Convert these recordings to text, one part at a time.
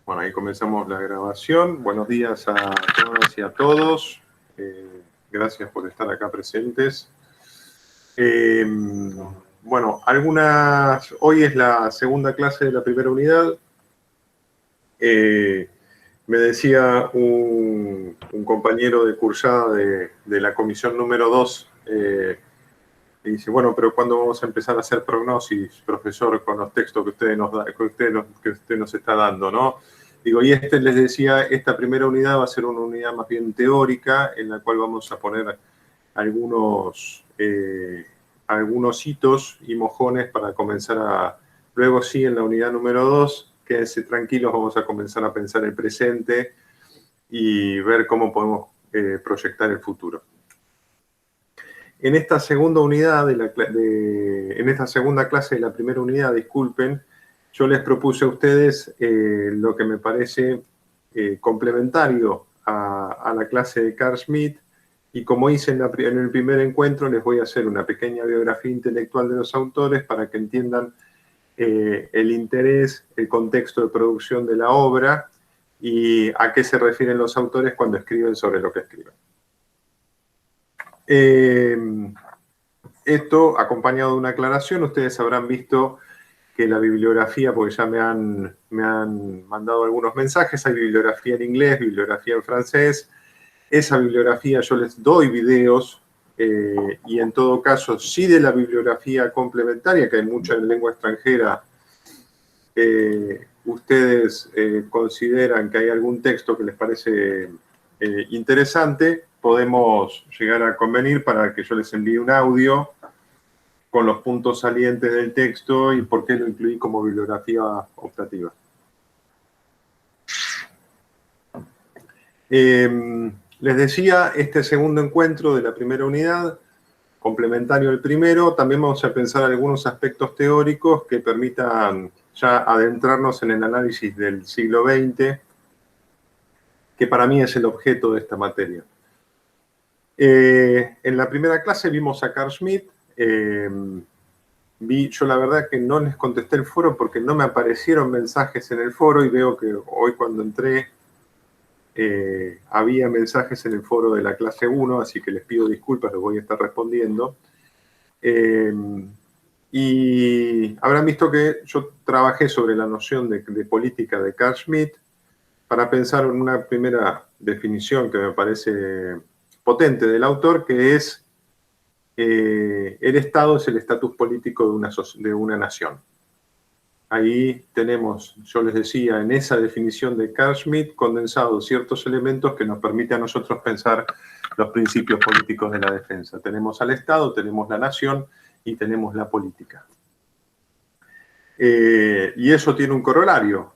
Bueno, ahí comenzamos la grabación. Buenos días a todas y a todos. Gracias por estar acá presentes. Bueno, hoy es la segunda clase de la primera unidad. Me decía un compañero de cursada de la comisión número 2, y dice, bueno, pero ¿cuándo vamos a empezar a hacer prognosis, profesor, con los textos que usted nos está dando, ¿no? Digo, y les decía, esta primera unidad va a ser una unidad más bien teórica, en la cual vamos a poner algunos hitos y mojones para comenzar a... Luego sí, en la unidad número 2, quédense tranquilos, vamos a comenzar a pensar el presente y ver cómo podemos proyectar el futuro. En esta segunda unidad, en esta segunda clase de la primera unidad, disculpen, yo les propuse a ustedes lo que me parece complementario a la clase de Carl Schmitt, y como hice en el primer encuentro, les voy a hacer una pequeña biografía intelectual de los autores para que entiendan el interés, el contexto de producción de la obra y a qué se refieren los autores cuando escriben sobre lo que escriben. Esto acompañado de una aclaración. Ustedes habrán visto que la bibliografía, porque ya me han mandado algunos mensajes, hay bibliografía en inglés, bibliografía en francés. Esa bibliografía yo les doy videos, y en todo caso, sí, de la bibliografía complementaria, que hay mucha en lengua extranjera, ustedes consideran que hay algún texto que les parece interesante, podemos llegar a convenir para que yo les envíe un audio con los puntos salientes del texto y por qué lo incluí como bibliografía optativa. Les decía, este segundo encuentro de la primera unidad, complementario al primero, también vamos a pensar algunos aspectos teóricos que permitan ya adentrarnos en el análisis del siglo XX, que para mí es el objeto de esta materia. En la primera clase vimos a Carl Schmitt. Yo la verdad que no les contesté el foro porque no me aparecieron mensajes en el foro, y veo que hoy cuando entré había mensajes en el foro de la clase 1, así que les pido disculpas, los voy a estar respondiendo. Y habrán visto que yo trabajé sobre la noción de política de Carl Schmitt para pensar en una primera definición que me parece potente del autor, que es el Estado es el estatus político de una nación. Ahí tenemos, yo les decía, en esa definición de Carl Schmitt, condensados ciertos elementos que nos permiten a nosotros pensar los principios políticos de la defensa. Tenemos al Estado, tenemos la nación y tenemos la política. Y eso tiene un corolario,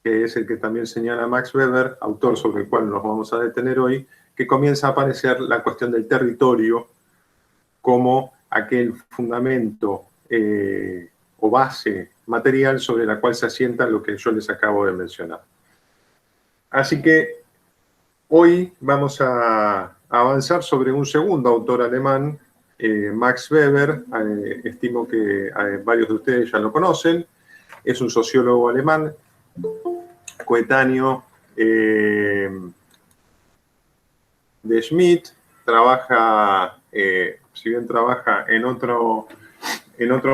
que es el que también señala Max Weber, autor sobre el cual nos vamos a detener hoy, que comienza a aparecer la cuestión del territorio como aquel fundamento o base material sobre la cual se asienta lo que yo les acabo de mencionar. Así que hoy vamos a avanzar sobre un segundo autor alemán, Max Weber. Estimo que varios de ustedes ya lo conocen. Es un sociólogo alemán, coetáneo de Schmitt. Trabaja, si bien trabaja en otra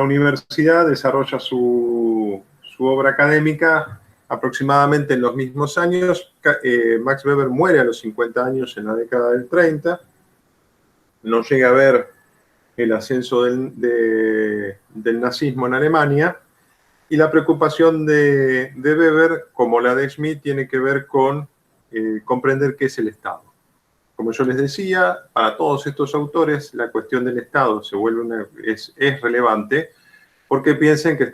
universidad, desarrolla su obra académica aproximadamente en los mismos años. Max Weber muere a los 50 años en la década del 30. No llega a ver el ascenso del nazismo en Alemania. Y la preocupación de Weber, como la de Schmitt, tiene que ver con comprender qué es el Estado. Como yo les decía, para todos estos autores la cuestión del Estado es relevante, porque piensen que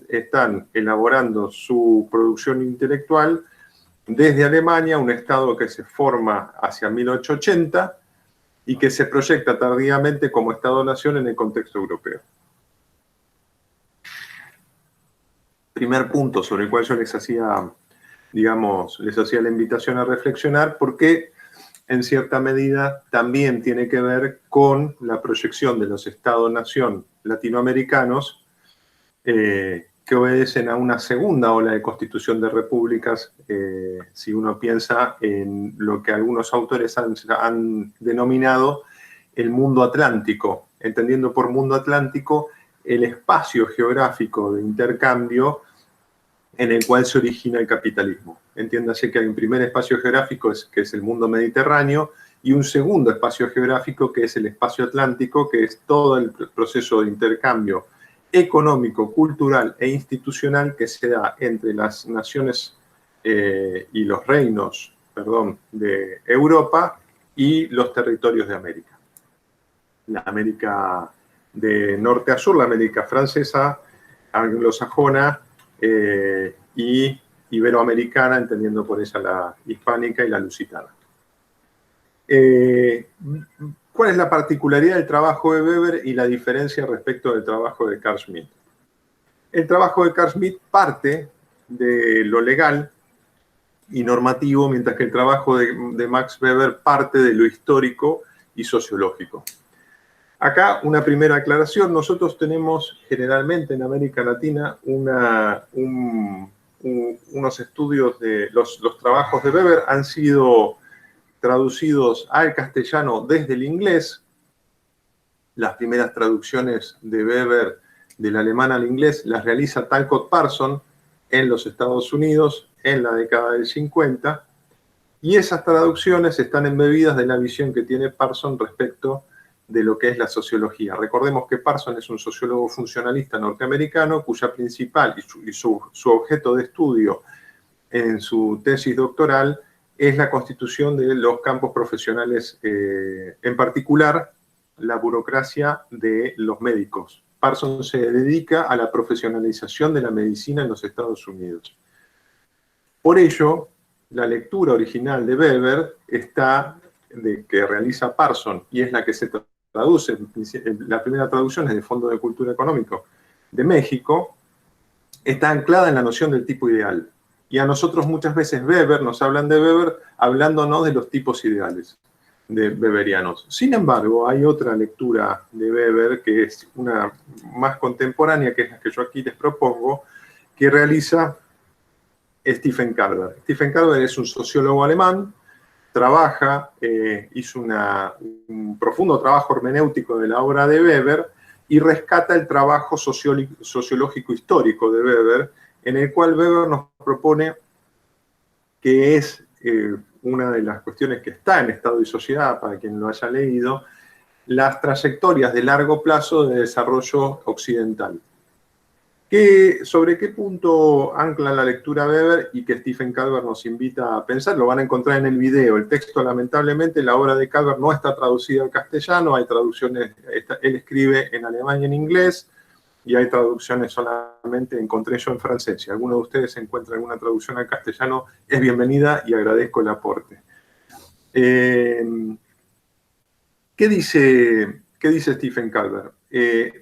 están elaborando su producción intelectual desde Alemania, un Estado que se forma hacia 1880 y que se proyecta tardíamente como Estado-nación en el contexto europeo. Primer punto sobre el cual yo les hacía la invitación a reflexionar, porque en cierta medida también tiene que ver con la proyección de los Estados-nación latinoamericanos que obedecen a una segunda ola de constitución de repúblicas, si uno piensa en lo que algunos autores han denominado el mundo atlántico, entendiendo por mundo atlántico el espacio geográfico de intercambio en el cual se origina el capitalismo. Entiéndase que hay un primer espacio geográfico que es el mundo mediterráneo y un segundo espacio geográfico que es el espacio atlántico, que es todo el proceso de intercambio económico, cultural e institucional que se da entre las naciones y los reinos, de Europa y los territorios de América. La América de norte a sur, la América francesa, anglosajona y iberoamericana, entendiendo por ella la hispánica y la lusitana. ¿Cuál es la particularidad del trabajo de Weber y la diferencia respecto del trabajo de Carl Schmitt? El trabajo de Carl Schmitt parte de lo legal y normativo, mientras que el trabajo de Max Weber parte de lo histórico y sociológico. Acá una primera aclaración. Nosotros tenemos generalmente en América Latina unos estudios de los trabajos de Weber han sido traducidos al castellano desde el inglés. Las primeras traducciones de Weber del alemán al inglés las realiza Talcott Parsons en los Estados Unidos en la década del 50, y esas traducciones están embebidas de la visión que tiene Parsons respecto de lo que es la sociología. Recordemos que Parsons es un sociólogo funcionalista norteamericano cuya principal y su objeto de estudio en su tesis doctoral es la constitución de los campos profesionales, en particular la burocracia de los médicos. Parsons se dedica a la profesionalización de la medicina en los Estados Unidos. Por ello, la lectura original de Weber que realiza Parsons, y es la que se traduce, la primera traducción es de Fondo de Cultura Económico de México, está anclada en la noción del tipo ideal. Y a nosotros muchas veces nos hablan de Weber hablándonos de los tipos ideales de weberianos. Sin embargo, hay otra lectura de Weber que es una más contemporánea, que es la que yo aquí les propongo, que realiza Stephen Carver. Stephen Carver es un sociólogo alemán, hizo un profundo trabajo hermenéutico de la obra de Weber y rescata el trabajo sociológico histórico de Weber, en el cual Weber nos propone que es una de las cuestiones que está en Estado y Sociedad, para quien lo haya leído, las trayectorias de largo plazo de desarrollo occidental. ¿Sobre qué punto ancla la lectura Weber y que Stephen Carver nos invita a pensar? Lo van a encontrar en el video. El texto, lamentablemente, la obra de Carver no está traducida al castellano, hay traducciones, él escribe en alemán y en inglés, y hay traducciones solamente, encontré yo en francés. Si alguno de ustedes encuentra alguna traducción al castellano, es bienvenida y agradezco el aporte. ¿Qué dice Stephen Carver?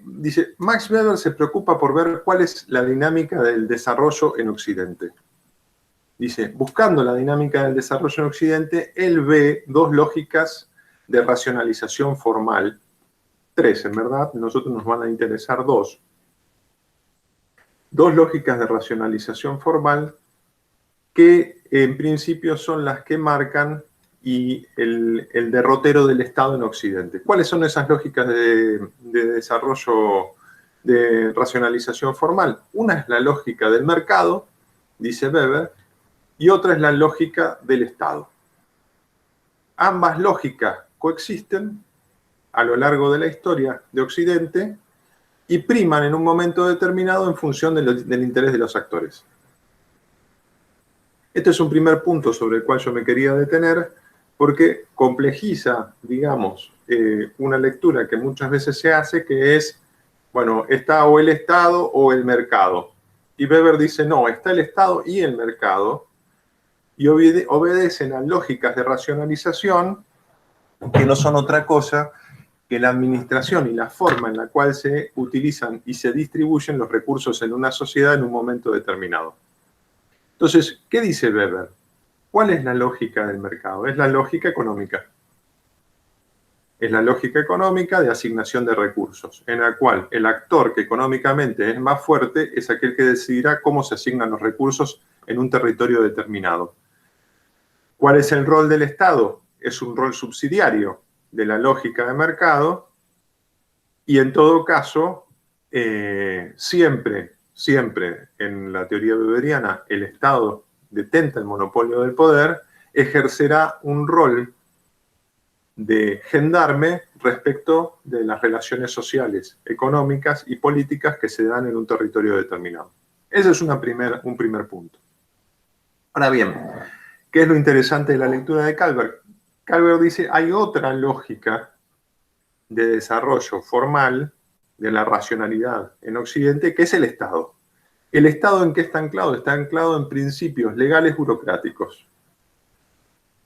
Dice, Max Weber se preocupa por ver cuál es la dinámica del desarrollo en Occidente. Dice, buscando la dinámica del desarrollo en Occidente, él ve dos lógicas de racionalización formal, tres en verdad, nosotros nos van a interesar dos. Dos lógicas de racionalización formal que en principio son las que marcan el derrotero del Estado en Occidente. ¿Cuáles son esas lógicas de desarrollo de racionalización formal? Una es la lógica del mercado, dice Weber, y otra es la lógica del Estado. Ambas lógicas coexisten a lo largo de la historia de Occidente y priman en un momento determinado en función del interés de los actores. Este es un primer punto sobre el cual yo me quería detener, porque complejiza, digamos, una lectura que muchas veces se hace, que es, bueno, está o el Estado o el mercado. Y Weber dice, no, está el Estado y el mercado, y obedecen a lógicas de racionalización que no son otra cosa que la administración y la forma en la cual se utilizan y se distribuyen los recursos en una sociedad en un momento determinado. Entonces, ¿qué dice Weber? ¿Cuál es la lógica del mercado? Es la lógica económica. Es la lógica económica de asignación de recursos, en la cual el actor que económicamente es más fuerte es aquel que decidirá cómo se asignan los recursos en un territorio determinado. ¿Cuál es el rol del Estado? Es un rol subsidiario de la lógica de mercado y en todo caso, siempre en la teoría weberiana, el Estado detenta el monopolio del poder, ejercerá un rol de gendarme respecto de las relaciones sociales, económicas y políticas que se dan en un territorio determinado. Ese es un primer punto. Ahora bien, ¿qué es lo interesante de la lectura de Calvert? Calvert dice, hay otra lógica de desarrollo formal de la racionalidad en Occidente, que es el Estado. ¿El Estado en qué está anclado? Está anclado en principios legales burocráticos.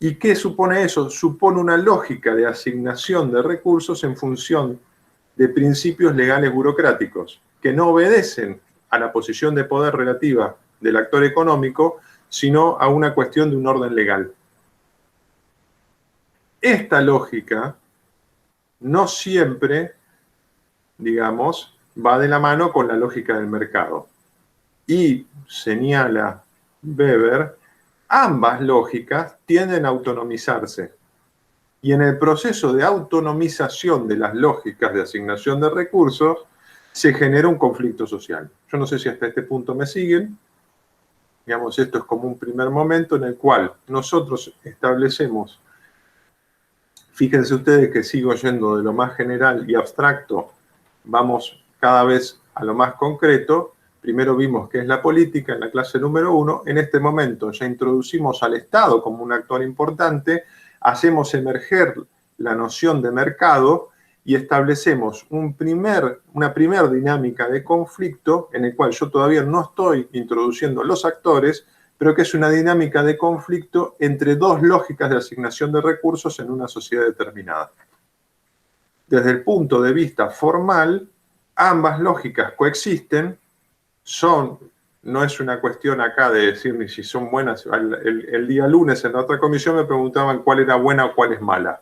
¿Y qué supone eso? Supone una lógica de asignación de recursos en función de principios legales burocráticos, que no obedecen a la posición de poder relativa del actor económico, sino a una cuestión de un orden legal. Esta lógica no siempre, digamos, va de la mano con la lógica del mercado. Y señala Weber, ambas lógicas tienden a autonomizarse. Y en el proceso de autonomización de las lógicas de asignación de recursos, se genera un conflicto social. Yo no sé si hasta este punto me siguen. Digamos, esto es como un primer momento en el cual nosotros establecemos, fíjense ustedes que sigo yendo de lo más general y abstracto, vamos cada vez a lo más concreto. Primero vimos qué es la política en la clase número 1. En este momento ya introducimos al Estado como un actor importante, hacemos emerger la noción de mercado y establecemos una primer dinámica de conflicto en el cual yo todavía no estoy introduciendo los actores, pero que es una dinámica de conflicto entre dos lógicas de asignación de recursos en una sociedad determinada. Desde el punto de vista formal, ambas lógicas coexisten, no es una cuestión acá de decir ni si son buenas. El día lunes en la otra comisión me preguntaban cuál era buena o cuál es mala.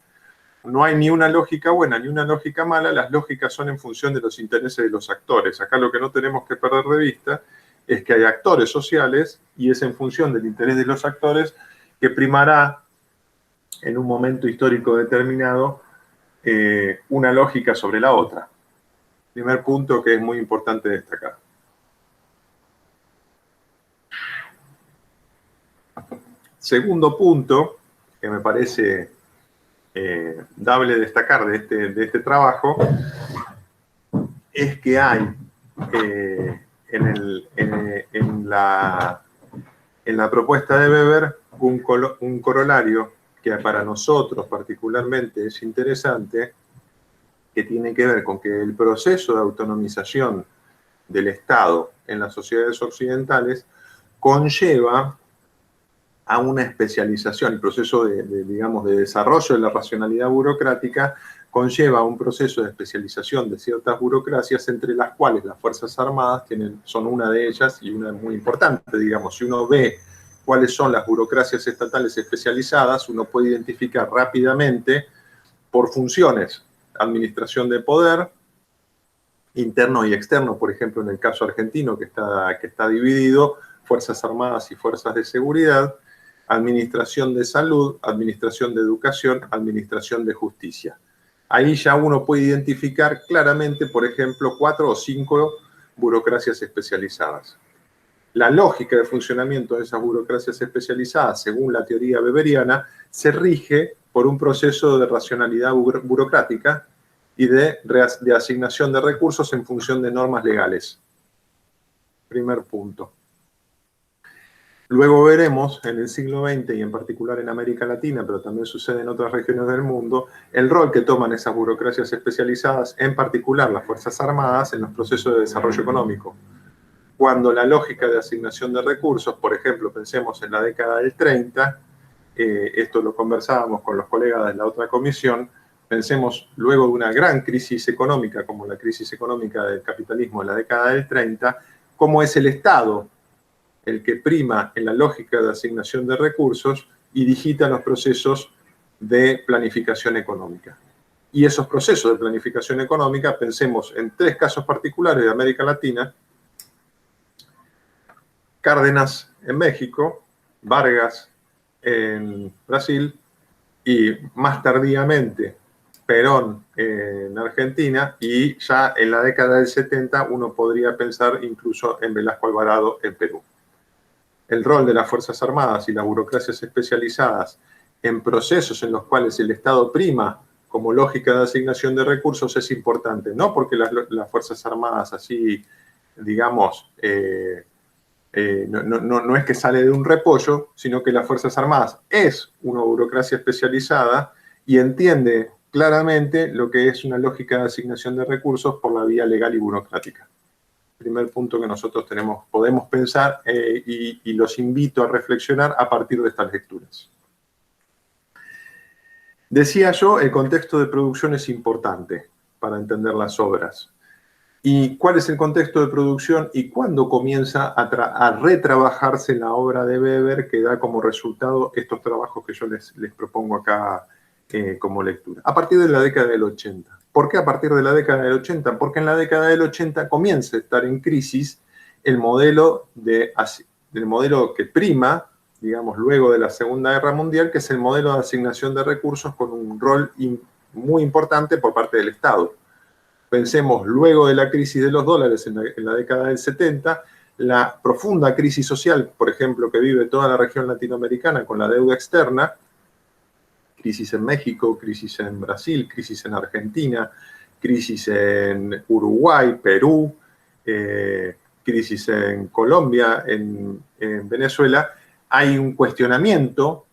No hay ni una lógica buena ni una lógica mala, las lógicas son en función de los intereses de los actores. Acá lo que no tenemos que perder de vista es que hay actores sociales y es en función del interés de los actores que primará en un momento histórico determinado una lógica sobre la otra. Primer punto que es muy importante destacar. Segundo punto, que me parece dable destacar de este trabajo, es que hay en la propuesta de Weber un corolario que para nosotros particularmente es interesante, que tiene que ver con que el proceso de autonomización del Estado en las sociedades occidentales conlleva a una especialización. El proceso digamos, de desarrollo de la racionalidad burocrática conlleva a un proceso de especialización de ciertas burocracias, entre las cuales las Fuerzas Armadas son una de ellas y una muy importante. Digamos, si uno ve cuáles son las burocracias estatales especializadas, uno puede identificar rápidamente por funciones: administración de poder, interno y externo, por ejemplo, en el caso argentino, que está dividido, Fuerzas Armadas y Fuerzas de Seguridad, administración de salud, administración de educación, administración de justicia. Ahí ya uno puede identificar claramente, por ejemplo, 4 o 5 burocracias especializadas. La lógica de funcionamiento de esas burocracias especializadas, según la teoría weberiana, se rige por un proceso de racionalidad burocrática y de asignación de recursos en función de normas legales. Primer punto. Luego veremos en el siglo XX y en particular en América Latina, pero también sucede en otras regiones del mundo, el rol que toman esas burocracias especializadas, en particular las Fuerzas Armadas, en los procesos de desarrollo económico. Cuando la lógica de asignación de recursos, por ejemplo, pensemos en la década del 30, esto lo conversábamos con los colegas de la otra comisión, pensemos luego de una gran crisis económica, como la crisis económica del capitalismo en la década del 30, cómo es el Estado el que prima en la lógica de asignación de recursos y digita los procesos de planificación económica. Y esos procesos de planificación económica, pensemos en 3 casos particulares de América Latina: Cárdenas en México, Vargas en Brasil y más tardíamente Perón en Argentina, y ya en la década del 70 uno podría pensar incluso en Velasco Alvarado en Perú. El rol de las Fuerzas Armadas y las burocracias especializadas en procesos en los cuales el Estado prima como lógica de asignación de recursos es importante, no porque las Fuerzas Armadas así, digamos, no es que sale de un repollo, sino que las Fuerzas Armadas es una burocracia especializada y entiende claramente lo que es una lógica de asignación de recursos por la vía legal y burocrática. Primer punto que nosotros podemos pensar y los invito a reflexionar a partir de estas lecturas. Decía yo, el contexto de producción es importante para entender las obras. ¿Y cuál es el contexto de producción y cuándo comienza a retrabajarse la obra de Weber que da como resultado estos trabajos que yo les propongo acá como lectura? A partir de la década del 80. ¿Por qué a partir de la década del 80? Porque en la década del 80 comienza a estar en crisis el modelo que prima, digamos, luego de la Segunda Guerra Mundial, que es el modelo de asignación de recursos con un rol muy importante por parte del Estado. Pensemos, luego de la crisis de los dólares en la década del 70, la profunda crisis social, por ejemplo, que vive toda la región latinoamericana con la deuda externa, crisis en México, crisis en Brasil, crisis en Argentina, crisis en Uruguay, Perú, crisis en Colombia, en Venezuela, hay un cuestionamiento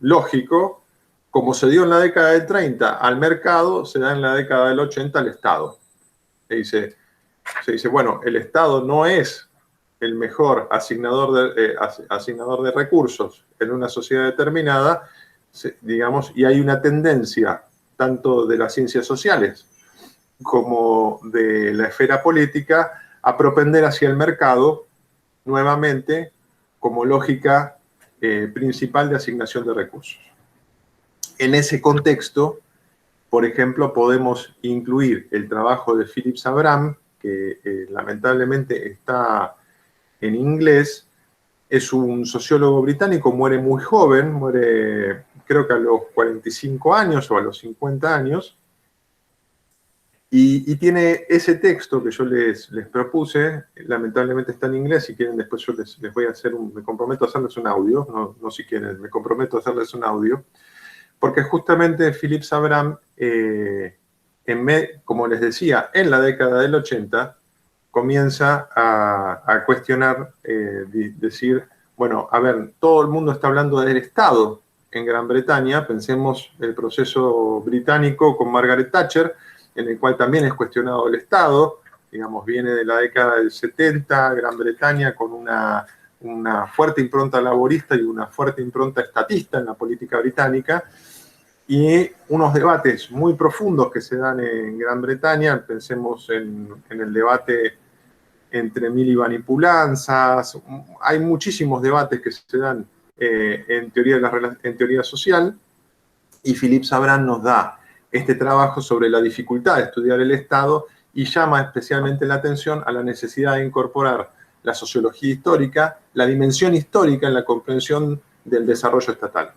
lógico. Como se dio en la década del 30 al mercado, se da en la década del 80 al Estado. Se dice, bueno, el Estado no es el mejor asignador de recursos en una sociedad determinada, digamos, y hay una tendencia, tanto de las ciencias sociales como de la esfera política, a propender hacia el mercado nuevamente como lógica principal de asignación de recursos. En ese contexto, por ejemplo, podemos incluir el trabajo de Philip Sabram, que lamentablemente está en inglés. Es un sociólogo británico, muere muy joven, muere creo que a los 45 años o a los 50 años, y tiene ese texto que yo les propuse, lamentablemente está en inglés. Si quieren después yo les voy a hacer me comprometo a hacerles un audio, no si quieren, me comprometo a hacerles un audio, porque justamente Philip Sabram, como les decía, en la década del 80, comienza a cuestionar, decir, bueno, a ver, todo el mundo está hablando del Estado en Gran Bretaña, pensemos el proceso británico con Margaret Thatcher, en el cual también es cuestionado el Estado, digamos, viene de la década del 70, Gran Bretaña con una fuerte impronta laborista y una fuerte impronta estatista en la política británica, y unos debates muy profundos que se dan en Gran Bretaña. Pensemos en el debate entre Miliband y Pulanzas. Hay muchísimos debates que se dan en teoría social, y Philip Sabram nos da este trabajo sobre la dificultad de estudiar el Estado y llama especialmente la atención a la necesidad de incorporar la sociología histórica, la dimensión histórica en la comprensión del desarrollo estatal.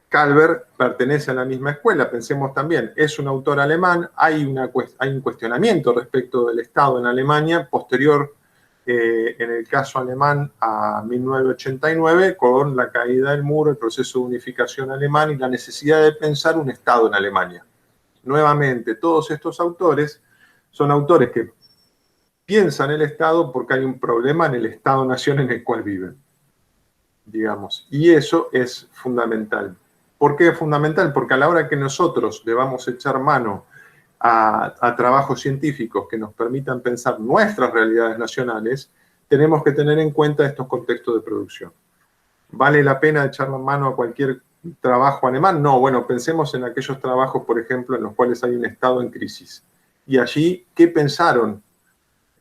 Calvert pertenece a la misma escuela, pensemos también, es un autor alemán, hay un cuestionamiento respecto del Estado en Alemania, posterior en el caso alemán a 1989, con la caída del muro, el proceso de unificación alemán y la necesidad de pensar un Estado en Alemania. Nuevamente, todos estos autores son autores que piensan el Estado porque hay un problema en el Estado-nación en el cual viven, digamos, y eso es fundamental. ¿Por qué es fundamental? Porque a la hora que nosotros debamos echar mano a trabajos científicos que nos permitan pensar nuestras realidades nacionales, tenemos que tener en cuenta estos contextos de producción. ¿Vale la pena echar mano a cualquier trabajo alemán? No, bueno, pensemos en aquellos trabajos, por ejemplo, en los cuales hay un Estado en crisis. Y allí, ¿qué pensaron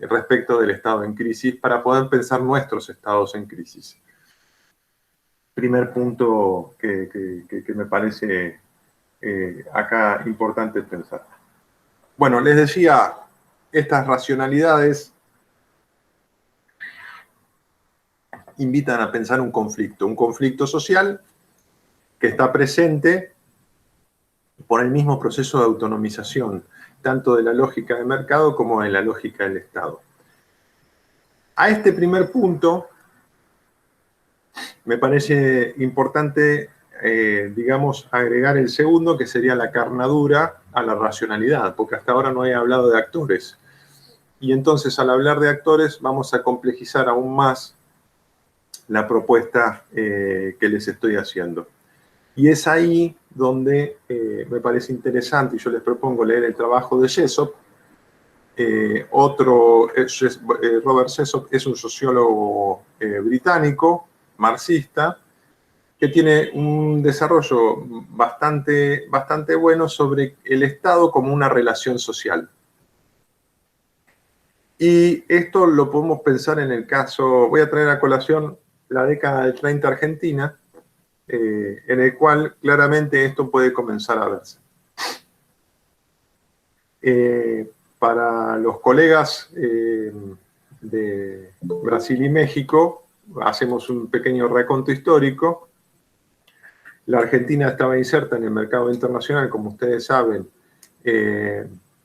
respecto del Estado en crisis para poder pensar nuestros estados en crisis? Primer punto que me parece acá importante pensar. Bueno, les decía, estas racionalidades invitan a pensar un conflicto social que está presente por el mismo proceso de autonomización, tanto de la lógica de mercado como de la lógica del Estado. A este primer punto me parece importante, digamos, agregar el segundo, que sería la carnadura a la racionalidad, porque hasta ahora no he hablado de actores. Y entonces, al hablar de actores, vamos a complejizar aún más la propuesta que les estoy haciendo. Y es ahí donde me parece interesante, y yo les propongo leer el trabajo de Jessop. Robert Jessop es un sociólogo británico, marxista, que tiene un desarrollo bastante bueno sobre el Estado como una relación social. Y esto lo podemos pensar en el caso, voy a traer a colación la década del 30 argentina, en el cual claramente esto puede comenzar a verse. Para los colegas de Brasil y México, hacemos un pequeño reconto histórico. La Argentina estaba inserta en el mercado internacional, como ustedes saben,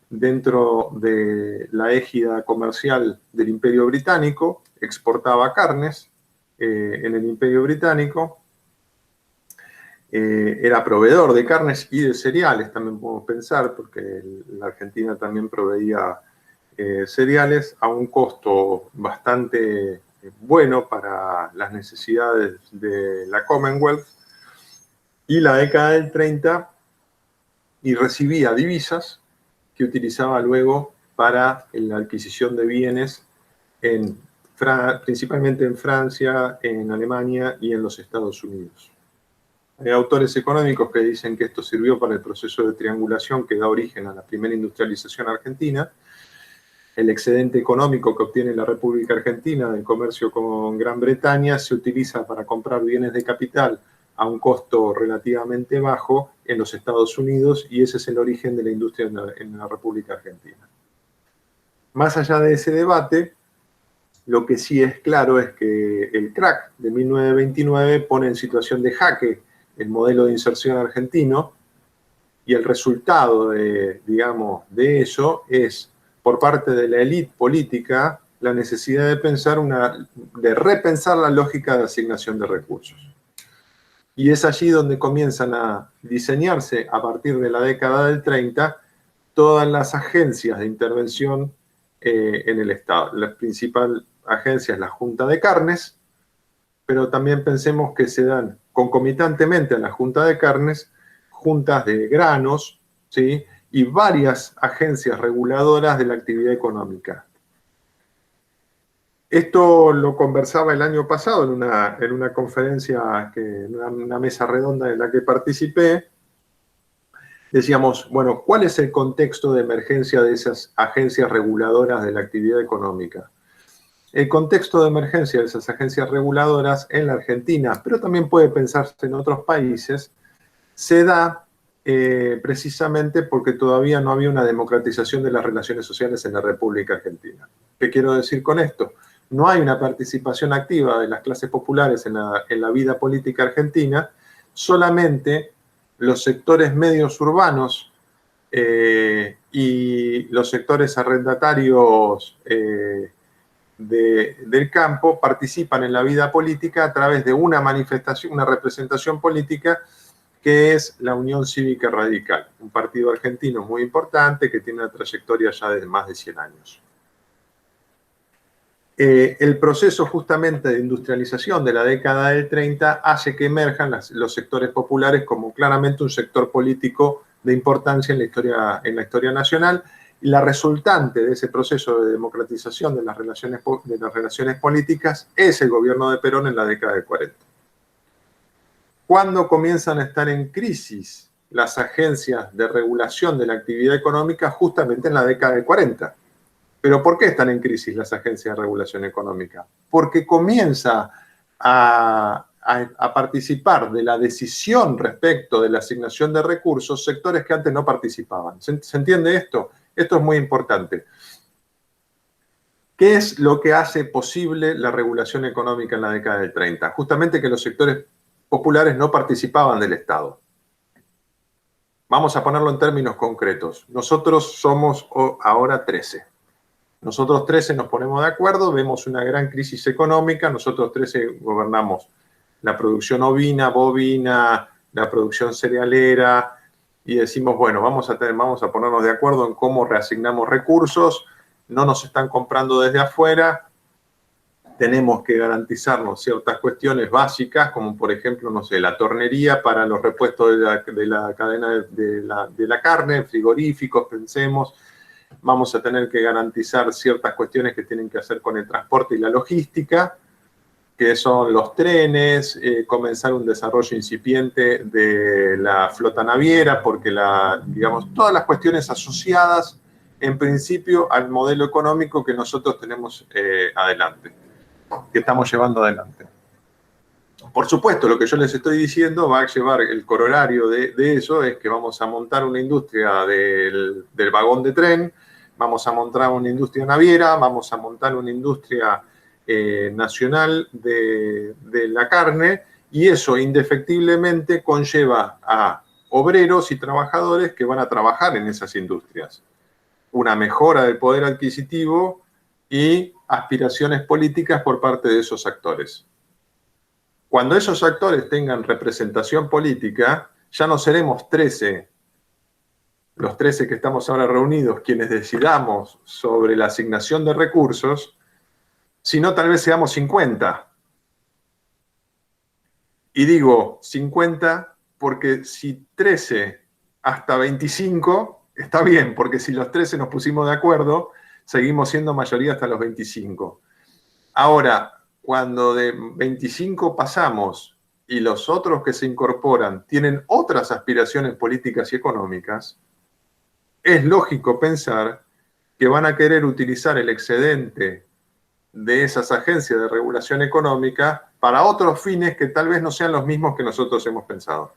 dentro de la égida comercial del Imperio Británico, exportaba carnes en el Imperio Británico, era proveedor de carnes y de cereales, también podemos pensar, porque la Argentina también proveía cereales a un costo bastante bueno para las necesidades de la Commonwealth, y la década del 30, y recibía divisas que utilizaba luego para la adquisición de bienes principalmente en Francia, en Alemania y en los Estados Unidos. Hay autores económicos que dicen que esto sirvió para el proceso de triangulación que da origen a la primera industrialización argentina. El excedente económico que obtiene la República Argentina del comercio con Gran Bretaña se utiliza para comprar bienes de capital a un costo relativamente bajo en los Estados Unidos, y ese es el origen de la industria en la República Argentina. Más allá de ese debate, lo que sí es claro es que el crack de 1929 pone en situación de jaque el modelo de inserción argentino, y el resultado de eso es, por parte de la élite política, la necesidad de repensar la lógica de asignación de recursos. Y es allí donde comienzan a diseñarse, a partir de la década del 30, todas las agencias de intervención en el Estado. La principal agencia es la Junta de Carnes, pero también pensemos que se dan concomitantemente a la Junta de Carnes juntas de granos, ¿sí?, y varias agencias reguladoras de la actividad económica. Esto lo conversaba el año pasado en una conferencia, en una mesa redonda en la que participé. Decíamos, bueno, ¿cuál es el contexto de emergencia de esas agencias reguladoras de la actividad económica? El contexto de emergencia de esas agencias reguladoras en la Argentina, pero también puede pensarse en otros países, se da precisamente porque todavía no había una democratización de las relaciones sociales en la República Argentina. ¿Qué quiero decir con esto? No hay una participación activa de las clases populares en la vida política argentina, solamente los sectores medios urbanos y los sectores arrendatarios del campo participan en la vida política a través de una manifestación, una representación política, que es la Unión Cívica Radical, un partido argentino muy importante que tiene una trayectoria ya de más de 100 años. El proceso justamente de industrialización de la década del 30 hace que emerjan los sectores populares como claramente un sector político de importancia en la historia nacional, y la resultante de ese proceso de democratización de las relaciones políticas es el gobierno de Perón en la década del 40. ¿Cuándo comienzan a estar en crisis las agencias de regulación de la actividad económica? Justamente en la década del 40. ¿Pero por qué están en crisis las agencias de regulación económica? Porque comienza a a participar de la decisión respecto de la asignación de recursos sectores que antes no participaban. ¿Se entiende esto? Esto es muy importante. ¿Qué es lo que hace posible la regulación económica en la década del 30? Justamente que los sectores populares no participaban del Estado. Vamos a ponerlo en términos concretos. Nosotros somos ahora 13. Nosotros 13 nos ponemos de acuerdo, vemos una gran crisis económica, nosotros 13 gobernamos la producción ovina, bovina, la producción cerealera, y decimos, bueno, vamos a ponernos de acuerdo en cómo reasignamos recursos, no nos están comprando desde afuera, tenemos que garantizarnos ciertas cuestiones básicas, como por ejemplo, no sé, la tornería para los repuestos de la cadena de la carne, frigoríficos, pensemos. Vamos a tener que garantizar ciertas cuestiones que tienen que hacer con el transporte y la logística, que son los trenes, comenzar un desarrollo incipiente de la flota naviera, porque digamos, todas las cuestiones asociadas, en principio, al modelo económico que nosotros tenemos adelante, que estamos llevando adelante. Por supuesto, lo que yo les estoy diciendo va a llevar el corolario de eso, es que vamos a montar una industria del vagón de tren, vamos a montar una industria naviera, vamos a montar una industria nacional de la carne, y eso indefectiblemente conlleva a obreros y trabajadores que van a trabajar en esas industrias. Una mejora del poder adquisitivo y aspiraciones políticas por parte de esos actores. Cuando esos actores tengan representación política, ya no seremos 13, los 13 que estamos ahora reunidos, quienes decidamos sobre la asignación de recursos, sino tal vez seamos 50. Y digo 50 porque si 13 hasta 25, está bien, porque si los 13 nos pusimos de acuerdo, seguimos siendo mayoría hasta los 25. Ahora, cuando de 25 pasamos y los otros que se incorporan tienen otras aspiraciones políticas y económicas, es lógico pensar que van a querer utilizar el excedente de esas agencias de regulación económica para otros fines que tal vez no sean los mismos que nosotros hemos pensado.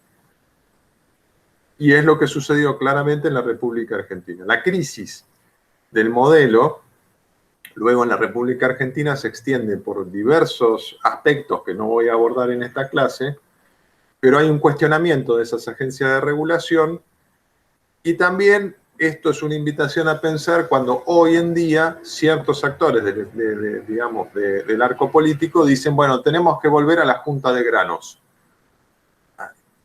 Y es lo que sucedió claramente en la República Argentina. La crisis del modelo, luego en la República Argentina, se extiende por diversos aspectos que no voy a abordar en esta clase, pero hay un cuestionamiento de esas agencias de regulación, y también esto es una invitación a pensar cuando hoy en día ciertos actores digamos, del arco político dicen, bueno, tenemos que volver a la Junta de Granos.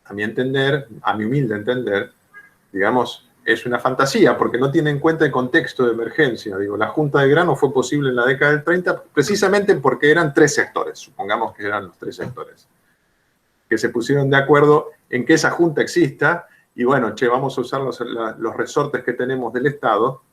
A mi entender, a mi humilde entender, digamos, es una fantasía, porque no tiene en cuenta el contexto de emergencia. Digo, la Junta de Granos fue posible en la década del 30 precisamente porque eran 3 sectores, supongamos que eran los 3 sectores, que se pusieron de acuerdo en que esa junta exista, y bueno, vamos a usar los resortes que tenemos del Estado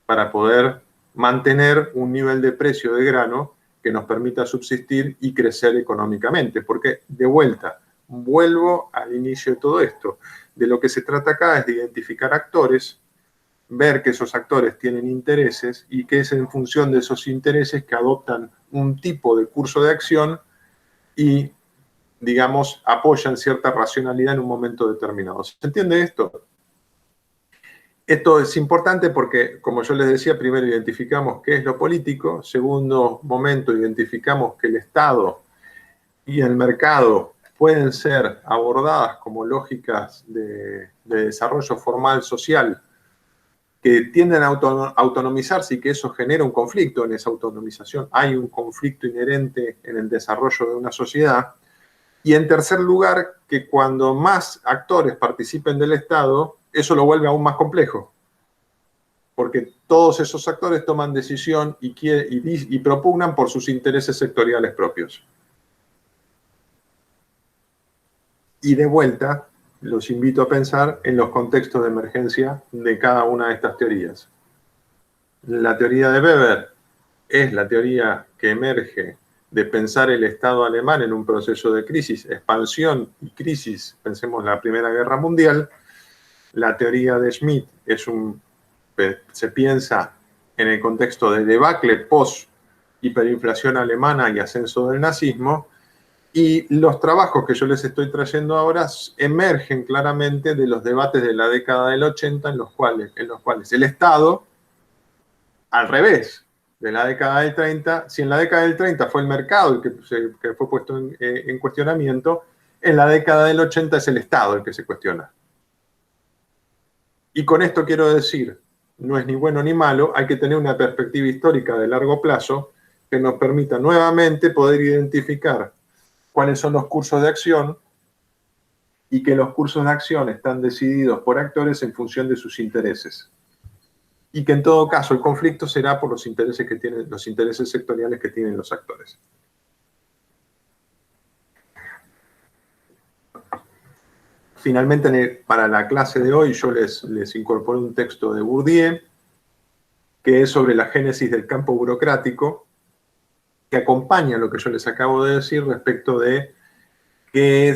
para poder mantener un nivel de precio de grano que nos permita subsistir y crecer económicamente. Porque, de vuelta, vuelvo al inicio de todo esto. De lo que se trata acá es de identificar actores, ver que esos actores tienen intereses y que es en función de esos intereses que adoptan un tipo de curso de acción y, digamos, apoyan cierta racionalidad en un momento determinado. ¿Se entiende esto? Esto es importante porque, como yo les decía, primero identificamos qué es lo político, segundo momento identificamos que el Estado y el mercado pueden ser abordadas como lógicas de desarrollo formal social que tienden a autonomizarse y que eso genera un conflicto en esa autonomización. Hay un conflicto inherente en el desarrollo de una sociedad. Y en tercer lugar, que cuando más actores participen del Estado, eso lo vuelve aún más complejo. Porque todos esos actores toman decisión y propugnan por sus intereses sectoriales propios. Y de vuelta, los invito a pensar en los contextos de emergencia de cada una de estas teorías. La teoría de Weber es la teoría que emerge de pensar el Estado alemán en un proceso de crisis, expansión y crisis, pensemos en la Primera Guerra Mundial. La teoría de Schmitt se piensa en el contexto de debacle post-hiperinflación alemana y ascenso del nazismo. Y los trabajos que yo les estoy trayendo ahora emergen claramente de los debates de la década del 80 en los cuales el Estado, al revés de la década del 30, si en la década del 30 fue el mercado el que fue puesto en cuestionamiento, en la década del 80 es el Estado el que se cuestiona. Y con esto quiero decir, no es ni bueno ni malo, hay que tener una perspectiva histórica de largo plazo que nos permita nuevamente poder identificar cuáles son los cursos de acción y que los cursos de acción están decididos por actores en función de sus intereses. Y que en todo caso el conflicto será por los intereses que tienen, los intereses sectoriales que tienen los actores. Finalmente, para la clase de hoy, yo les incorporé un texto de Bourdieu, que es sobre la génesis del campo burocrático, que acompaña lo que yo les acabo de decir respecto de qué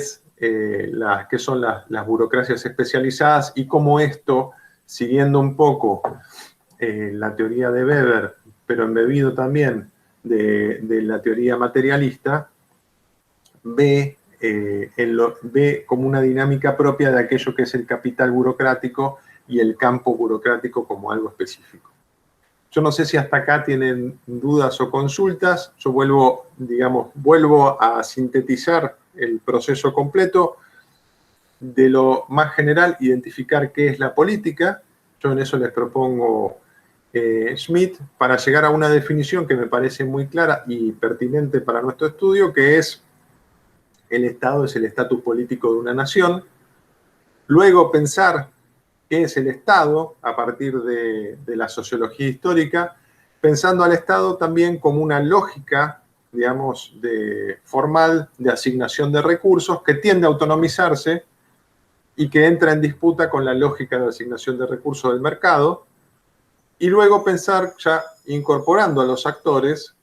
son las burocracias especializadas y cómo esto, siguiendo un poco la teoría de Weber, pero embebido también de la teoría materialista, ve como una dinámica propia de aquello que es el capital burocrático y el campo burocrático como algo específico. Yo no sé si hasta acá tienen dudas o consultas. Yo vuelvo a sintetizar el proceso completo. De lo más general, identificar qué es la política. Yo en eso les propongo Schmitt para llegar a una definición que me parece muy clara y pertinente para nuestro estudio, que es: el Estado es el estatus político de una nación. Luego pensar qué es el Estado a partir de la sociología histórica, pensando al Estado también como una lógica, digamos, formal de asignación de recursos que tiende a autonomizarse y que entra en disputa con la lógica de asignación de recursos del mercado. Y luego pensar, ya incorporando a los actores,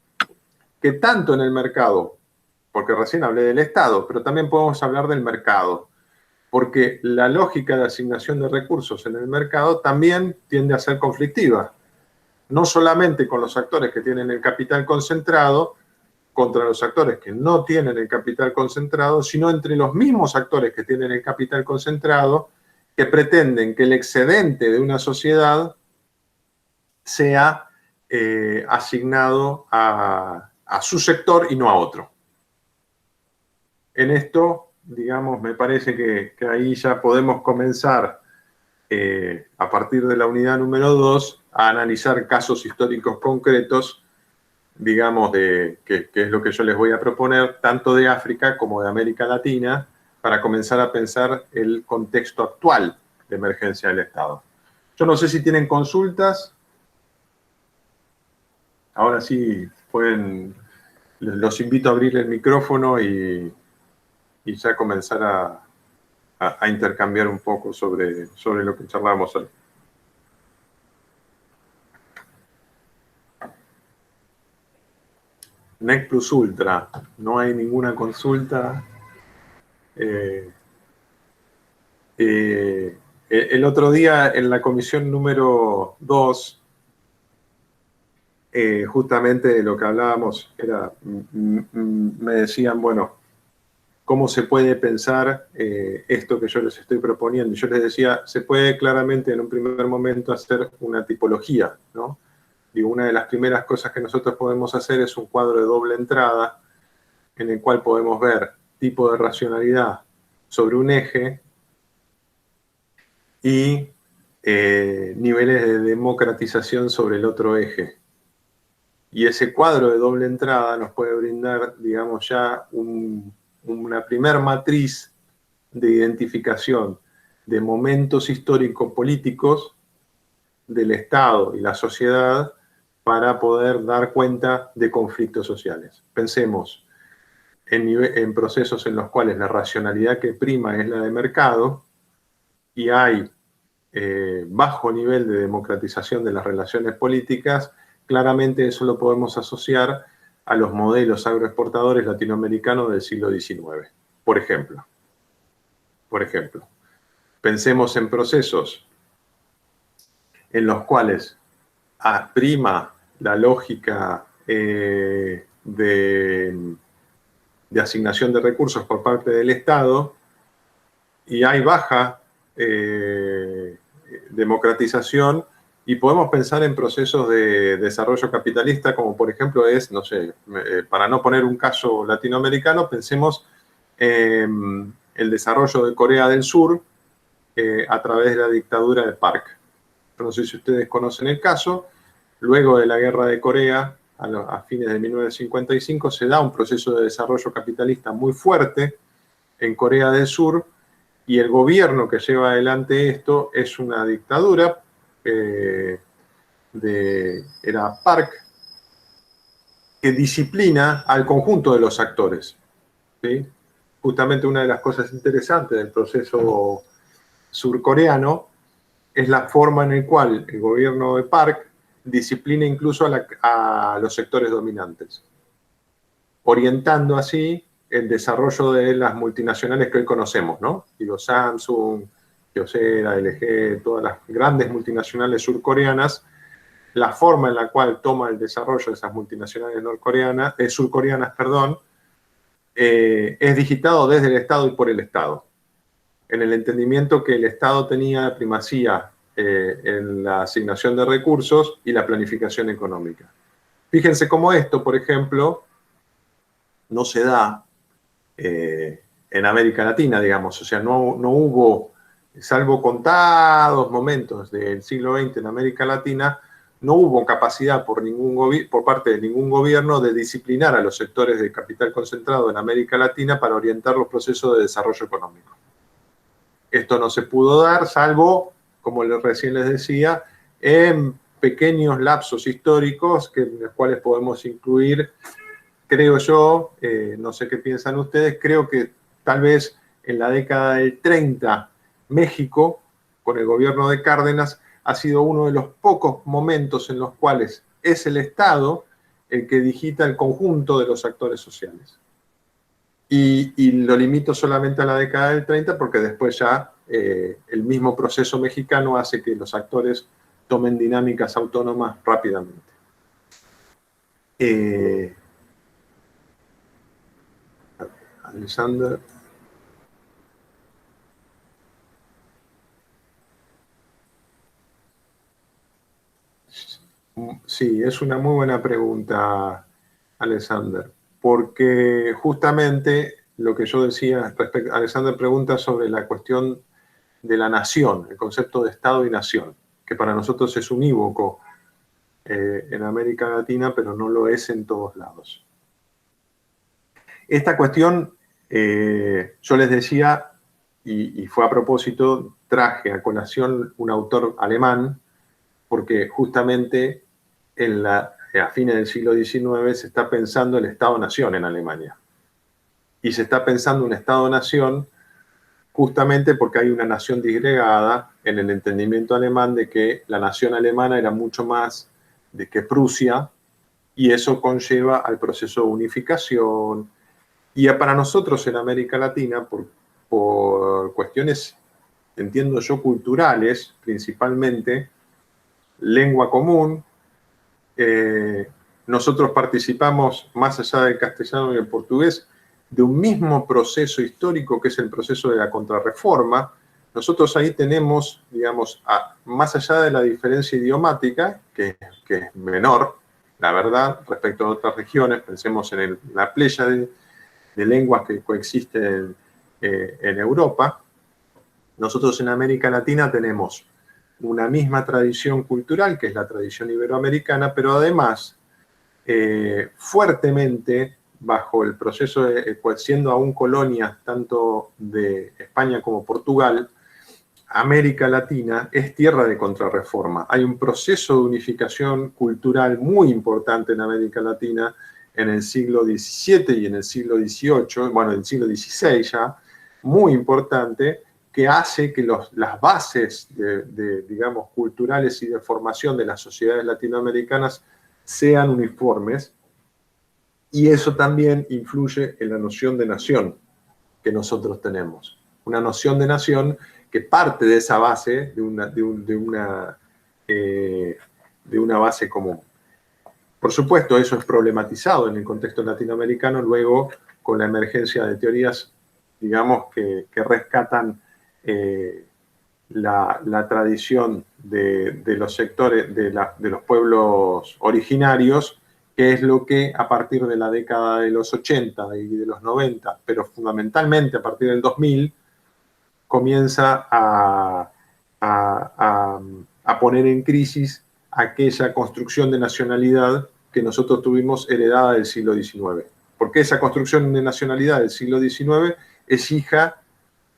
que tanto en el mercado, porque recién hablé del Estado, pero también podemos hablar del mercado, porque la lógica de asignación de recursos en el mercado también tiende a ser conflictiva, no solamente con los actores que tienen el capital concentrado contra los actores que no tienen el capital concentrado, sino entre los mismos actores que tienen el capital concentrado, que pretenden que el excedente de una sociedad sea asignado a su sector y no a otro. En esto, digamos, me parece que ahí ya podemos comenzar, a partir de la unidad número 2, a analizar casos históricos concretos, digamos, que es lo que yo les voy a proponer, tanto de África como de América Latina, para comenzar a pensar el contexto actual de emergencia del Estado. Yo no sé si tienen consultas. Ahora sí, los invito a abrir el micrófono y ya comenzar a intercambiar un poco sobre lo que charlábamos hoy. NEC Plus Ultra, no hay ninguna consulta. El otro día en la comisión número 2, justamente de lo que hablábamos era, me decían, bueno, ¿cómo se puede pensar esto que yo les estoy proponiendo? Y yo les decía, se puede claramente en un primer momento hacer una tipología, ¿no? Digo, una de las primeras cosas que nosotros podemos hacer es un cuadro de doble entrada en el cual podemos ver tipo de racionalidad sobre un eje y niveles de democratización sobre el otro eje. Y ese cuadro de doble entrada nos puede brindar, digamos, ya una primer matriz de identificación de momentos históricos-políticos del Estado y la sociedad para poder dar cuenta de conflictos sociales. Pensemos en procesos en los cuales la racionalidad que prima es la de mercado y hay bajo nivel de democratización de las relaciones políticas. Claramente eso lo podemos asociar a los modelos agroexportadores latinoamericanos del siglo XIX, por ejemplo. Pensemos en procesos en los cuales prima la lógica de de asignación de recursos por parte del Estado y hay baja democratización, y podemos pensar en procesos de desarrollo capitalista como por ejemplo es, no sé, para no poner un caso latinoamericano, pensemos en el desarrollo de Corea del Sur a través de la dictadura de Park. No sé si ustedes conocen el caso. Luego de la guerra de Corea, a fines de 1955, se da un proceso de desarrollo capitalista muy fuerte en Corea del Sur, y el gobierno que lleva adelante esto es una dictadura, era Park, que disciplina al conjunto de los actores, ¿sí? Justamente una de las cosas interesantes del proceso surcoreano es la forma en la cual el gobierno de Park disciplina incluso a los sectores dominantes, orientando así el desarrollo de las multinacionales que hoy conocemos, ¿no? Digo, Samsung, Kyocera, LG, todas las grandes multinacionales surcoreanas, la forma en la cual toma el desarrollo de esas multinacionales surcoreanas, es digitado desde el Estado y por el Estado, en el entendimiento que el Estado tenía primacía en la asignación de recursos y la planificación económica. Fíjense cómo esto, por ejemplo, no se da en América Latina, digamos, o sea, no hubo, salvo contados momentos del siglo XX en América Latina, no hubo capacidad por parte de ningún gobierno de disciplinar a los sectores de capital concentrado en América Latina para orientar los procesos de desarrollo económico. Esto no se pudo dar, salvo, como recién les decía, en pequeños lapsos históricos en los cuales podemos incluir, creo yo, no sé qué piensan ustedes, creo que tal vez en la década del 30, México, con el gobierno de Cárdenas, ha sido uno de los pocos momentos en los cuales es el Estado el que digita el conjunto de los actores sociales. Y lo limito solamente a la década del 30 porque después ya el mismo proceso mexicano hace que los actores tomen dinámicas autónomas rápidamente. Alexander. Sí, es una muy buena pregunta, Alexander, porque justamente lo que yo decía, Alexander pregunta sobre la cuestión de la nación, el concepto de Estado y nación, que para nosotros es unívoco en América Latina, pero no lo es en todos lados. Esta cuestión, yo les decía, y fue a propósito, traje a colación un autor alemán, porque justamente a fines del siglo XIX se está pensando el Estado-Nación en Alemania. Y se está pensando un Estado-Nación justamente porque hay una nación disgregada en el entendimiento alemán de que la nación alemana era mucho más de que Prusia, y eso conlleva al proceso de unificación. Y para nosotros en América Latina, por cuestiones, entiendo yo, culturales, principalmente, lengua común, nosotros participamos, más allá del castellano y del portugués, de un mismo proceso histórico que es el proceso de la Contrarreforma. Nosotros ahí tenemos, digamos, más allá de la diferencia idiomática, que es menor, la verdad, respecto a otras regiones, pensemos en la playa de lenguas que coexisten en Europa, nosotros en América Latina tenemos una misma tradición cultural, que es la tradición iberoamericana, pero además, fuertemente, bajo el proceso de, siendo aún colonias tanto de España como Portugal, América Latina es tierra de contrarreforma. Hay un proceso de unificación cultural muy importante en América Latina en el siglo XVII y en el siglo XVIII, bueno, en el siglo XVI ya, muy importante, que hace que las bases digamos, culturales y de formación de las sociedades latinoamericanas sean uniformes, y eso también influye en la noción de nación que nosotros tenemos. Una noción de nación que parte de esa base, de una base común. Por supuesto, eso es problematizado en el contexto latinoamericano luego con la emergencia de teorías, digamos, que rescatan la tradición de los sectores, de los pueblos originarios, que es lo que a partir de la década de los 80 y de los 90, pero fundamentalmente a partir del 2000, comienza a poner en crisis aquella construcción de nacionalidad que nosotros tuvimos heredada del siglo XIX. Porque esa construcción de nacionalidad del siglo XIX es hija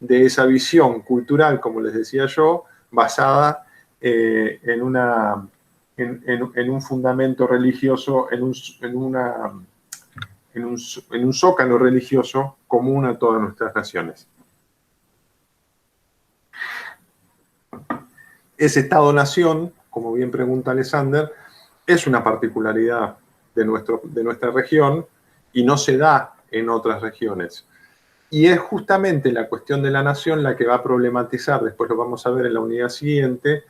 de esa visión cultural, como les decía yo, basada en un fundamento religioso, en un zócalo religioso común a todas nuestras naciones. Ese Estado-nación, como bien pregunta Alexander, es una particularidad de nuestra región y no se da en otras regiones. Y es justamente la cuestión de la nación la que va a problematizar, después lo vamos a ver en la unidad siguiente,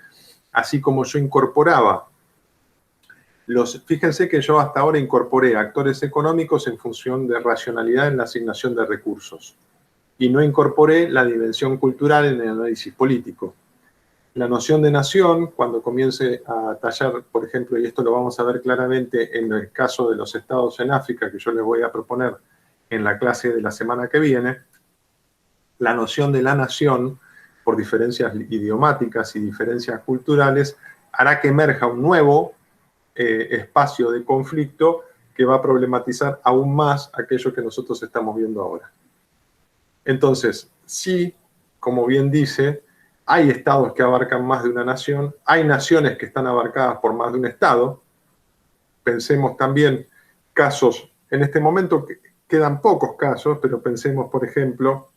así como yo incorporaba fíjense que yo hasta ahora incorporé actores económicos en función de racionalidad en la asignación de recursos y no incorporé la dimensión cultural en el análisis político. La noción de nación, cuando comience a tallar, por ejemplo, y esto lo vamos a ver claramente en el caso de los estados en África, que yo les voy a proponer en la clase de la semana que viene, la noción de la nación, por diferencias idiomáticas y diferencias culturales, hará que emerja un nuevo espacio de conflicto que va a problematizar aún más aquello que nosotros estamos viendo ahora. Entonces, sí, como bien dice, hay estados que abarcan más de una nación, hay naciones que están abarcadas por más de un estado. Pensemos también casos, en este momento quedan pocos casos, pero pensemos, por ejemplo,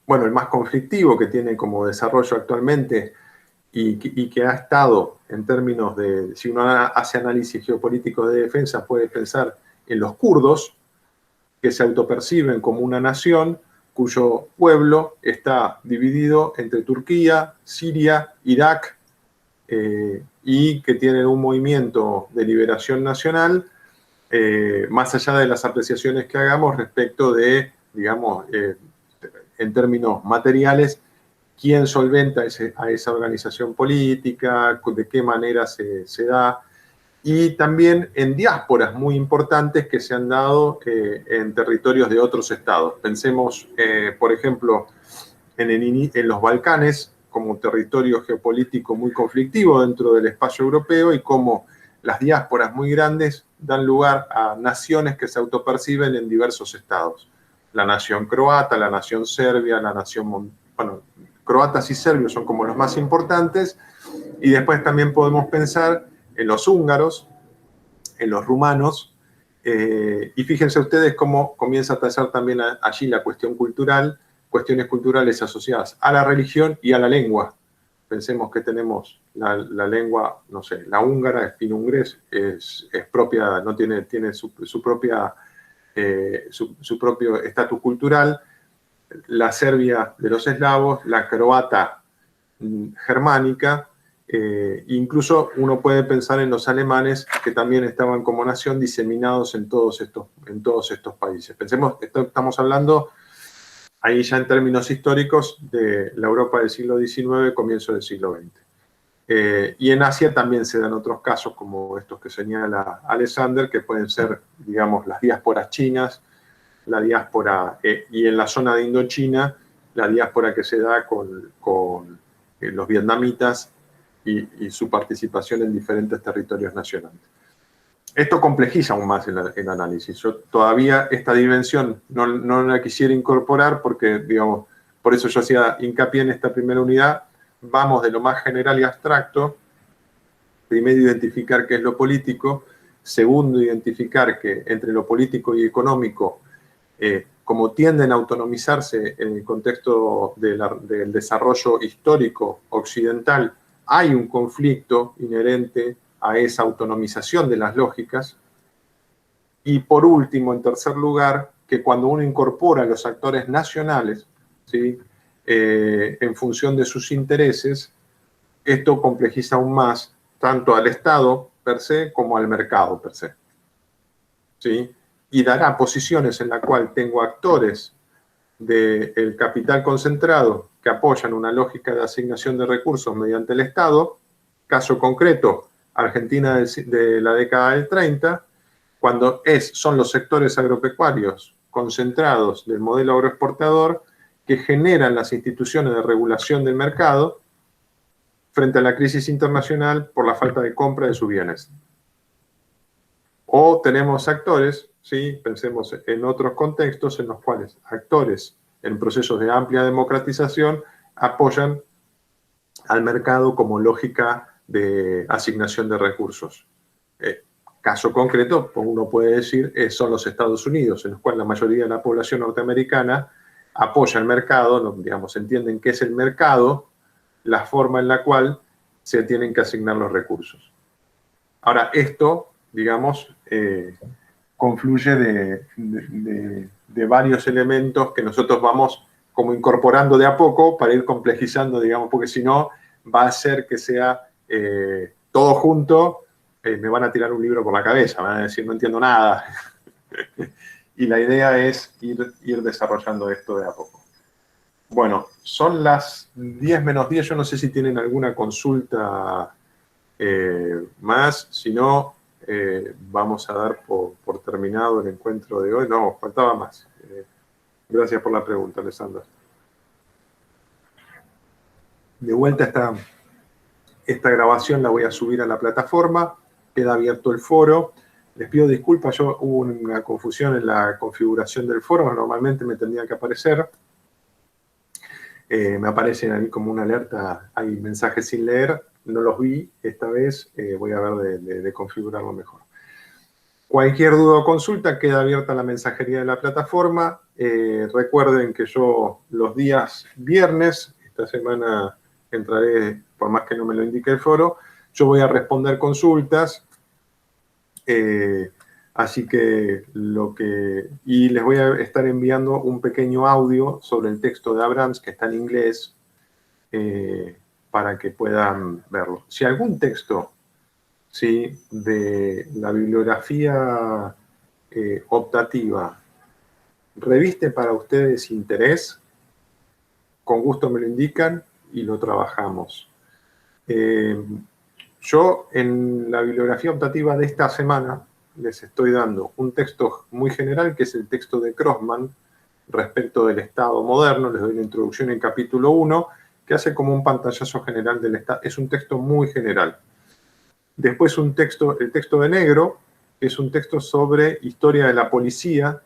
bueno, el más conflictivo que tiene como desarrollo actualmente y que ha estado en términos de, si uno hace análisis geopolítico de defensa, puede pensar en los kurdos, que se autoperciben como una nación cuyo pueblo está dividido entre Turquía, Siria, Irak, y que tienen un movimiento de liberación nacional, más allá de las apreciaciones que hagamos respecto de, digamos, en términos materiales, quién solventa a esa organización política, de qué manera se da, y también en diásporas muy importantes que se han dado en territorios de otros estados. Pensemos, por ejemplo, en los Balcanes como territorio geopolítico muy conflictivo dentro del espacio europeo y cómo las diásporas muy grandes dan lugar a naciones que se autoperciben en diversos estados. La nación croata, la nación serbia, la nación... Bueno, croatas y serbios son como los más importantes, y después también podemos pensar en los húngaros, en los rumanos, y fíjense ustedes cómo comienza a tallar también allí la cuestión cultural, cuestiones culturales asociadas a la religión y a la lengua. Pensemos que tenemos la lengua, no sé, la húngara, es finungrés, es propia, no tiene su propio estatus cultural, la serbia de los eslavos, la croata germánica, incluso uno puede pensar en los alemanes que también estaban como nación diseminados en todos estos países. Pensemos, estamos hablando ahí ya en términos históricos de la Europa del siglo XIX, comienzo del siglo XX. Y en Asia también se dan otros casos como estos que señala Alexander, que pueden ser, digamos, las diásporas chinas, la diáspora, y en la zona de Indochina, la diáspora que se da con los vietnamitas y su participación en diferentes territorios nacionales. Esto complejiza aún más el análisis. Yo todavía esta dimensión no la quisiera incorporar porque, digamos, por eso yo hacía hincapié en esta primera unidad. Vamos de lo más general y abstracto. Primero, identificar qué es lo político. Segundo, identificar que entre lo político y económico, como tienden a autonomizarse en el contexto del desarrollo histórico occidental, hay un conflicto inherente a esa autonomización de las lógicas. Y por último, en tercer lugar, que cuando uno incorpora a los actores nacionales, ¿sí?, en función de sus intereses, esto complejiza aún más tanto al Estado per se como al mercado per se. ¿Sí? y dará posiciones en la cual tengo actores del capital concentrado que apoyan una lógica de asignación de recursos mediante el Estado, caso concreto, Argentina de la década del 30, cuando son los sectores agropecuarios concentrados del modelo agroexportador que generan las instituciones de regulación del mercado frente a la crisis internacional por la falta de compra de sus bienes. O tenemos actores, ¿sí? Pensemos en otros contextos en los cuales actores en procesos de amplia democratización apoyan al mercado como lógica de asignación de recursos. Caso concreto, uno puede decir, son los Estados Unidos, en los cuales la mayoría de la población norteamericana apoya el mercado, digamos, entienden qué es el mercado, la forma en la cual se tienen que asignar los recursos. Ahora, esto, digamos, confluye de varios elementos que nosotros vamos como incorporando de a poco para ir complejizando, digamos, porque si no va a ser que sea todo junto, me van a tirar un libro por la cabeza, me van a decir no entiendo nada. Y la idea es ir desarrollando esto de a poco. Bueno, son las 10 menos 10, yo no sé si tienen alguna consulta más, si no, vamos a dar por terminado el encuentro de hoy. No, faltaba más. Gracias por la pregunta, Alessandra. De vuelta esta grabación la voy a subir a la plataforma, queda abierto el foro. Les pido disculpas, hubo una confusión en la configuración del foro, normalmente me tendría que aparecer. Me aparecen ahí como una alerta, hay mensajes sin leer, no los vi, esta vez voy a ver de configurarlo mejor. Cualquier duda o consulta queda abierta la mensajería de la plataforma. Recuerden que yo los días viernes, esta semana entraré, por más que no me lo indique el foro, yo voy a responder consultas, así que y les voy a estar enviando un pequeño audio sobre el texto de Abrams, que está en inglés, para que puedan verlo. Si algún texto, ¿sí?, de la bibliografía optativa reviste para ustedes interés, con gusto me lo indican y lo trabajamos. Yo en la bibliografía optativa de esta semana les estoy dando un texto muy general, que es el texto de Crossman respecto del Estado moderno. Les doy la introducción en capítulo 1, que hace como un pantallazo general del Estado. Es un texto muy general. Después el texto de negro, que es un texto sobre historia de la policía,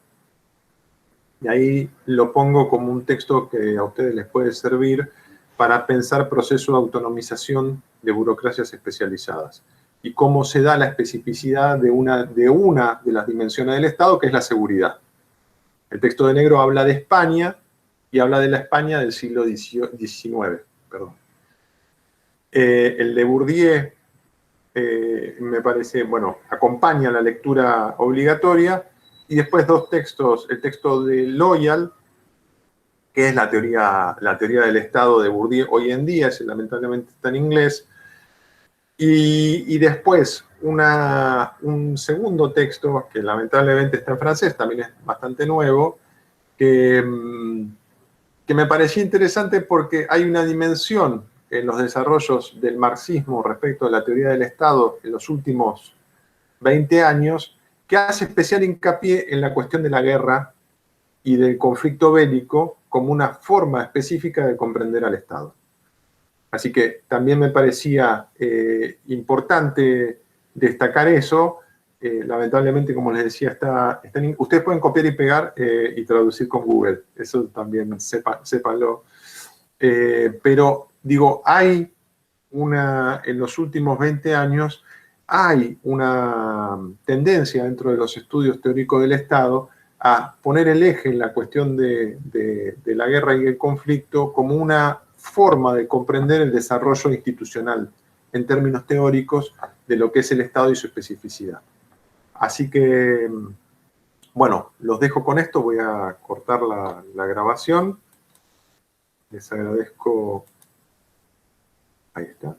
y ahí lo pongo como un texto que a ustedes les puede servir para pensar procesos de autonomización de burocracias especializadas y cómo se da la especificidad de una de las dimensiones del Estado, que es la seguridad. El texto de negro habla de España y habla de la España del siglo XIX. Perdón. El de Bourdieu me parece, bueno, acompaña la lectura obligatoria, y después dos textos, el texto de Loyal, que es la teoría del Estado de Bourdieu hoy en día, lamentablemente está en inglés, y después un segundo texto, que lamentablemente está en francés, también es bastante nuevo, que me parecía interesante porque hay una dimensión en los desarrollos del marxismo respecto a la teoría del Estado en los últimos 20 años, que hace especial hincapié en la cuestión de la guerra y del conflicto bélico como una forma específica de comprender al Estado. Así que también me parecía importante destacar eso. Lamentablemente, como les decía, ustedes pueden copiar y pegar y traducir con Google. Eso también sépanlo. Pero, digo, hay en los últimos 20 años, hay una tendencia dentro de los estudios teóricos del Estado a poner el eje en la cuestión de la guerra y el conflicto como una forma de comprender el desarrollo institucional en términos teóricos de lo que es el Estado y su especificidad. Así que, bueno, los dejo con esto, voy a cortar la grabación. Les agradezco. Ahí está.